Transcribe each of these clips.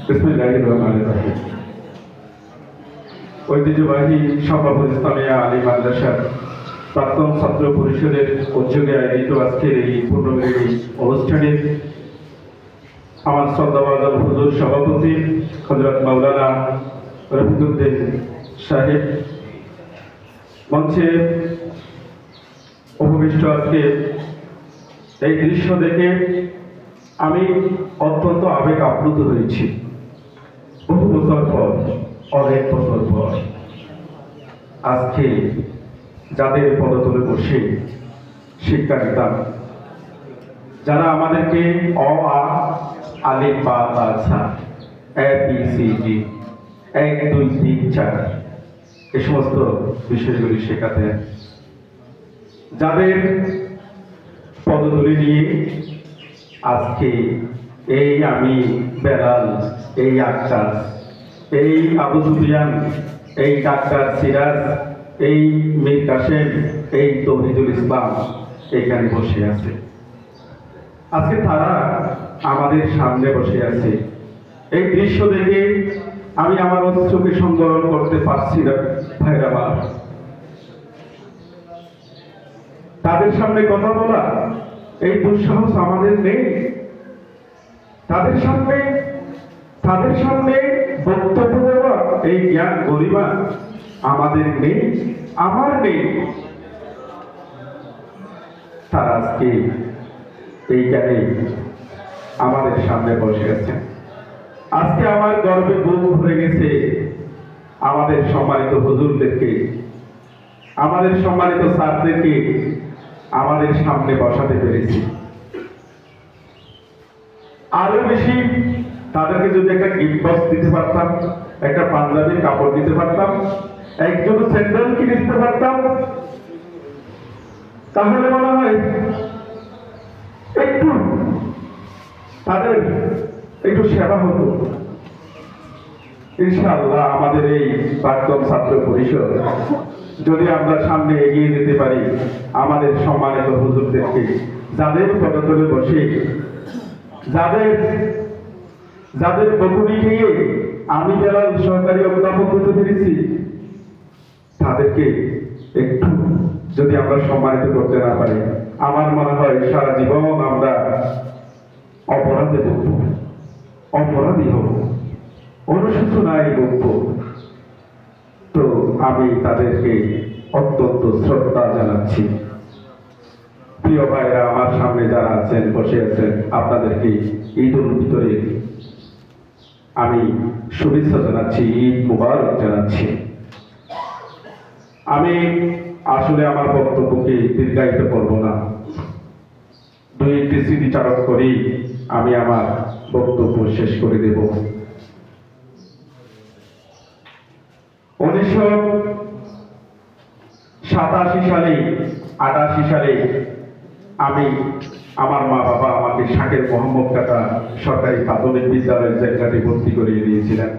বিসমিল্লাহির রহমানির রহিম। ঐতিহ্যবাহী সভাপতি ইসলামিয়া আলী মাদ্রাসার প্রাক্তন ছাত্র পরিষদের উদ্যোগে আয়োজিত আজকের এই পূর্ণমিলনী অনুষ্ঠানে আমার শ্রদ্ধাভাজন হুজুর সভাপতি হযরত মাওলানা রফিকুদ্দিন সাহেব, মঞ্চে উপবিষ্ট আজকে এই দৃশ্য দেখে আমি অত্যন্ত আবেগ আপ্লুত হয়েছি। বহু বছর পর, অনেক বছর পর আজকে যাদের পদতলে বসে শিক্ষা দিতাম, যারা আমাদেরকে অ আ আলিফ বা তা ছা ABCD 1 2 3 4 এই সমস্ত বিষয়গুলি শেখাতেন, যাদের পদতলে নিয়ে আজকে এই আমি বেলাল, এই আক্তার, এই আবু সুফিয়ান, এই ডাক্তার সিরাজ, এই মীর কাসেম, এই তৌহিদুল ইসলাম এখানে বসে আছে। আজকে তারা আমাদের সামনে বসে আছে। এই দৃশ্য দেখে আমি আমার অশ্রুকে সংবরণ করতে পারছি না ভাইরা। তাদের সামনে কথা বলা এই দুঃসাহস আমাদের নেই। তাদের সামনে বক্তব্য দেওয়া এই জ্ঞান গরিমা আমাদের নেই, আমার নেই। তারা আজকে এইখানে আমাদের সামনে বসে আছে। আজকে আমার গর্বে বুক ভরে গেছে আমাদের সম্মানিত হুজুরদেরকে, আমাদের সম্মানিত স্যারদেরকে আমাদের সামনে বসাতে পেরেছি। আরো বেশি তাদেরকে যদি একটা গিফট বক্স দিতে পারতাম, একটা পাঞ্জাবির কাপড় দিতে পারতাম, একজন স্যান্ডেল কিনে দিতে পারতাম, তাহলে মনে হয় একটু তাদের একটু সেবা হতো। ইনশাআল্লাহ আমাদের এই প্রাক্তন ছাত্র পরিষদ যদি আমরা সামনে এগিয়ে যেতে পারি, আমাদের সম্মানিত হুজুরদেরকে যাদের পদতলে বসে যাদের বকুনি খেয়ে আমি বেলাল সহকারী অধ্যাপক হতে পেরেছি, তাদেরকে একটু যদি আমরা সম্মানিত করতে না পারি, আমার মনে হয় সারা জীবন আমরা অপরাধী হব, অনুশোচনায় ভুগব। তো আমি তাদেরকে অত্যন্ত শ্রদ্ধা জানাচ্ছি। প্রিয় ভাইরা, আমার সামনে যারা আছেন, বসে আছেন, আপনাদেরকে ঈদুল ফিতরের আমি শুভেচ্ছা জানাচ্ছি, ঈদ মুবারক জানাচ্ছি। আমি আসলে আমার বক্তব্যকে দীর্ঘায়িত করব না, দুই একটি স্মৃতিচারণ করি আমি আমার বক্তব্য শেষ করে দেব। 1987 সালে 88 সালে আমি আমার মা বাবা আমাকে শাকের মোহাম্মদ কাকা সরকারি প্রাথমিক বিদ্যালয়ের জায়গাটি ভর্তি করিয়ে দিয়েছিলেন।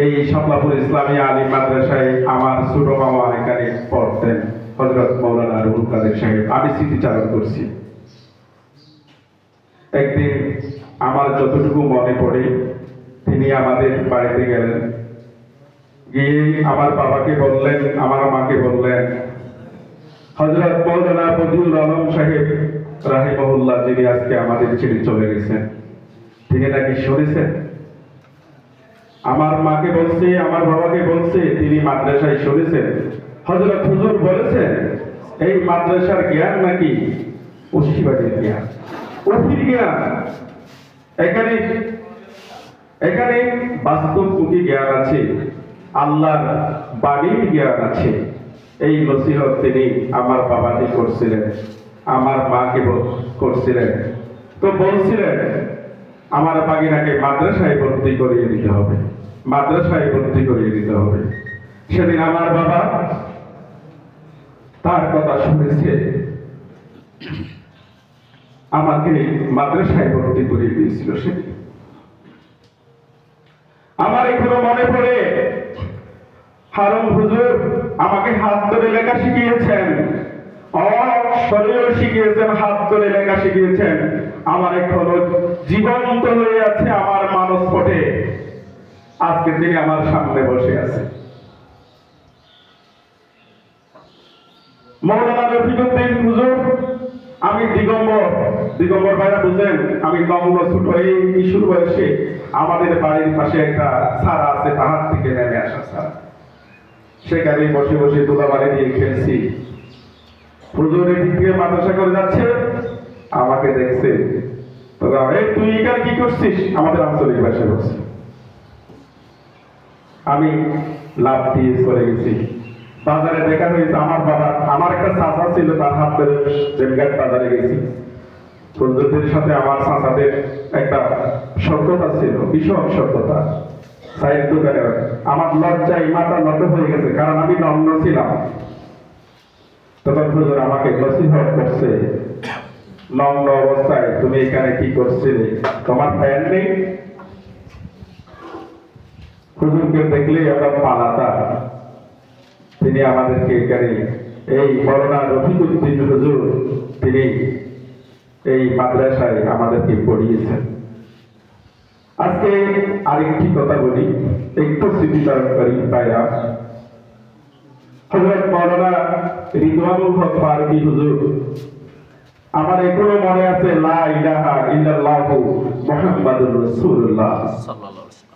এই শাপলাপুর ইসলামিয়া আলিম মাদ্রাসায় আমার ছোট মামা এখানে পড়তেন, হযরত মাওলানা রুহুল কাদের সাহেব। আমি স্মৃতিচারণ করছি। একদিন আমার যতটুকু মনে পড়ে, তিনি আমাদের বাড়িতে গেলেন, গিয়ে আমার বাবাকে বললেন, আমার মাকে বললেন, হযরত মাওলানা বদিউল আলম সাহেব রাহিমাহুল্লাহ, যিনি আজকে আমাদের ছেড়ে চলে গেছেন, তিনি নাকি শুনেছেন। আমার মাকে বলছে, আমার বাবাকে বলছে, তিনি মাদ্রাসায় শুনেছেন, হযরত হুজুর বলেছেন এই মাদ্রাসার জ্ঞান নাকি অস্থিবাদীর জ্ঞান, অফির জ্ঞান। এখানে বাস্তবমুখী জ্ঞান আছে, আল্লাহর বাণীর জ্ঞান আছে। এই নসিহত তিনি আমার বাবাকে করছিলেন, আমার মাকে করছিলেন। তো বলছিলেন আমার বাগিনাকে মাদ্রাসায় ভর্তি করিয়ে দিতে হবে, মাদ্রাসায় ভর্তি করিয়ে দিতে হবে। সেদিন আমার বাবা তার কথা শুনেছে, আমাকে মাদ্রাসায় ভর্তি করিয়ে দিয়েছিল। সেদিন আমার এখনো মনে পড়ে, হারুন হুজুর আমাকে হাত ধরে লেখা শিখিয়েছেন, শরীর শিখিয়েছেন, হাত ধরে লেখা শিখিয়েছেন। আমার এখনো জীবন্ত হয়ে আছে আমার মানস আজকে তিনি আমার সামনে বসে আছে। মৌলানা রফিকুদ্দিন হুজুর, আমি দিগম্বর ভাইরা বুঝেন, আমি নগ্ন ছোট এই কিশোর বয়সে আমাদের বাড়ির পাশে একটা ছাড়া আছে, পাহাড় থেকে নেমে আসা ছাড়া, সেখানে বসে বসে দোলাবাড়ি দিয়ে খেলছি। হুজুর এদিক থেকে মাদ্রাসা করে যাচ্ছে, আমাকে দেখছে, এই তুই এখানে কি করছিস? আমাদের আঞ্চলিক ভাষায় বলছি। আমি লাভ দিয়ে চলে গেছি। বাজারে দেখা হয়েছে আমার বাবা, আমার একটা চাচা ছিল, তার হাত ধরে জেলঘাট বাজারে গেছি। হুজুরদের সাথে আমার চাচাদের একটা সভ্যতা ছিল, ভীষণ সভ্যতা। চায়ের দোকানে আমার লজ্জায় মাথা নত হয়ে গেছে, কারণ আমি নগ্ন ছিলাম। তখন হুজুর আমাকে নসিহত করছে, নগ্ন অবস্থায় তুমি এখানে কি করছিলে? তোমার প্যান্ট নেই? হুজুরকে দেখলেই আমরা পালাতা। তিনি আমাদেরকে এখানে এই মৌলানা রফিকুদ্দিন হুজুর, তিনি এই মাদ্রাসায় আমাদেরকে পড়িয়েছেন। আজকে আরেকটি কথা বলি, একটু স্মৃতিচারণ করি ভাইরা। হযরত মৌলানা রিদওয়ানুল হক ফারুকী হুজুর, আমার এখনো মনে আছে, লা ইলাহা ইল্লাল্লাহু মুহাম্মাদুর রাসূলুল্লাহ সাল্লাল্লাহু আলাইহি ওয়াসাল্লাম।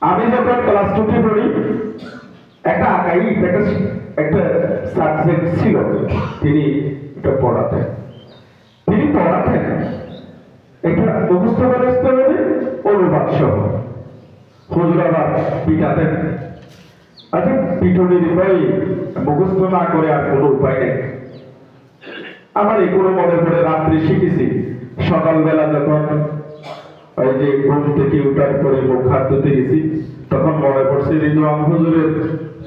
আমি যখন ক্লাস 2 পড়ি, একটা আকাই একটা সাবজেক্ট ছিল, তিনি এটা পড়াতেন। এটা মুখস্থ করে আসতে হবে, অনুবাদ সহ। হুজুর আবার পিটাতেন। আচ্ছা, পিটুনির ভয়ে মুখস্থ না করে আর কোনো উপায় নেই। আমার এগুলো মনে পড়ে, রাত্রে শিখেছি। সকালবেলা যখন ওই যে ঘুম থেকে উঠার পরে মুখ হাত ধুতে গেছি, তখন মনে পড়ছে রিদওয়ান হুজুরের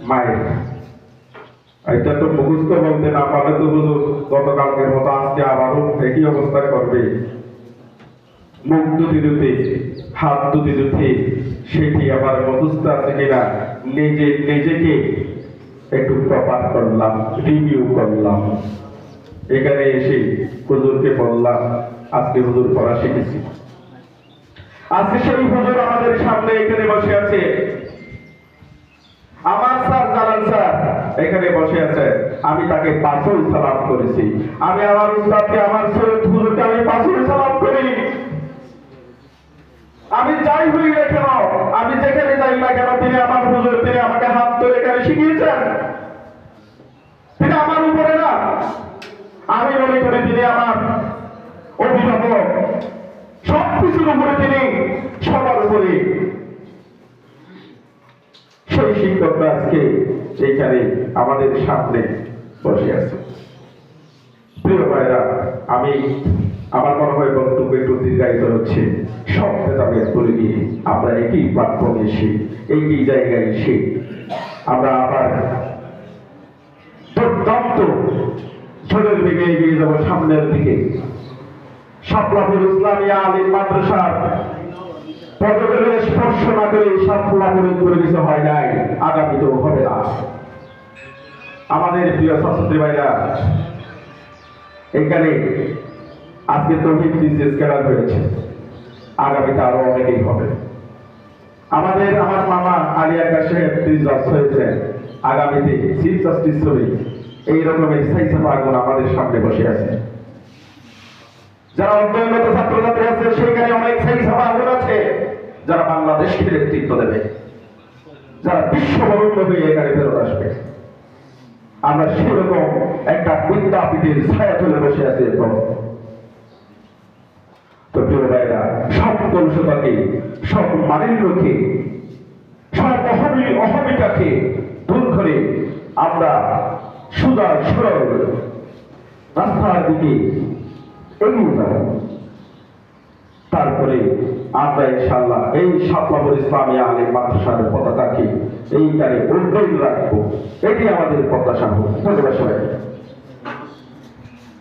মায়ের। এটা তো মুখস্থ বলতে না পারলে তো হুজুর গতকালকের মতো আজকে আবারও একই অবস্থা করবে। মুখ ধুতে হাত ধুতে সেটি আবার মুখস্থ আছে কিনা নিজেকে একটু প্রপার করলাম, রিভিউ করলাম। এখানে এসে হুজুরকে বললাম, আজকে হুজুর পড়া শিখেছি। আজকে সেই হুজুর আমাদের সামনে এখানে বসে আছে। আমার স্যার জালাল স্যার এখানে বসে আছে, আমি তাকে পাঁচল সালাম করেছি। আমি আমার উস্তাদকে, আমার সৈয়দ হুজুরকে আমি পাঁচল সালাম করি। আমি যাই হই না কেন, আমি যেখানে যাই না কেন, তিনি আমার হুজুর, তিনি আমাকে হাত ধরে এখানে শিখিয়েছেন। তিনি আমার উপরে না, আমি মনে করি তিনি আমার অভিভাবক। সবকিছুর উপরে তিনি, সবার উপরে। সেই শিক্ষকরা আজকে এইখানে আমাদের সামনে বসে আছে। প্রিয় ভাইরা, আমি আমার মনে হয় বক্তব্য একটু দীর্ঘায়িত হচ্ছে। সব ভেদাভেদ করে দিয়ে আমরা একই প্ল্যাটফর্মে এসে, একই জায়গায় এসে আমরা আবার দুর্দান্ত ঝড়ের দিকে এগিয়ে যাবো, সামনের দিকে। শাপলাপুর ইসলামিয়া আলিম মাদ্রাসার পদবেলে স্পর্শ না করে শাপলাপুরে করে কিছু হয় নাই, আগামীতেও হবে না। আমাদের প্রিয় ছাত্রী ভাইরা, এখানে আজকে তৌহিদ বিসিএস ক্যাডার হয়েছে, আগামীতে আরো অনেকেই হবে। আমার মামা আলিয়া কাশেম জাজ হয়েছে, আগামীতে চিফ জাস্টিস হবে। এই রকমের সাইসাফা আগুন আমাদের সামনে বসে আছে। যারা অধ্যয়নরত ছাত্রছাত্রী আছে, সেখানে অনেক সাইসাফা আগুন আছে, যারা বাংলাদেশকে নেতৃত্ব দেবে, যারা বিশ্ববরণ্য হয়ে এখানে ফেরত আসবে। আমরা সেরকম একটা বিদ্যাপীঠের ছায়া তুলে বসে আছি এখন। তো প্রিয় ভাইরা, সব কলুষতাকে, সব মালিন্যকে, সব অহমিকাকে দূর করে আমরা সুদা সরল রাস্তার দিকে এগিয়ে যাব। তারপরে আমরা ইনশাআল্লাহ এই শাপলাপুর ইসলামিয়া আলিম মাদ্রাসার পতাকাকে এইখানে উড্ডয়ন রাখবো। এটি আমাদের প্রত্যাশা হোক। ধন্যবাদ সবাই।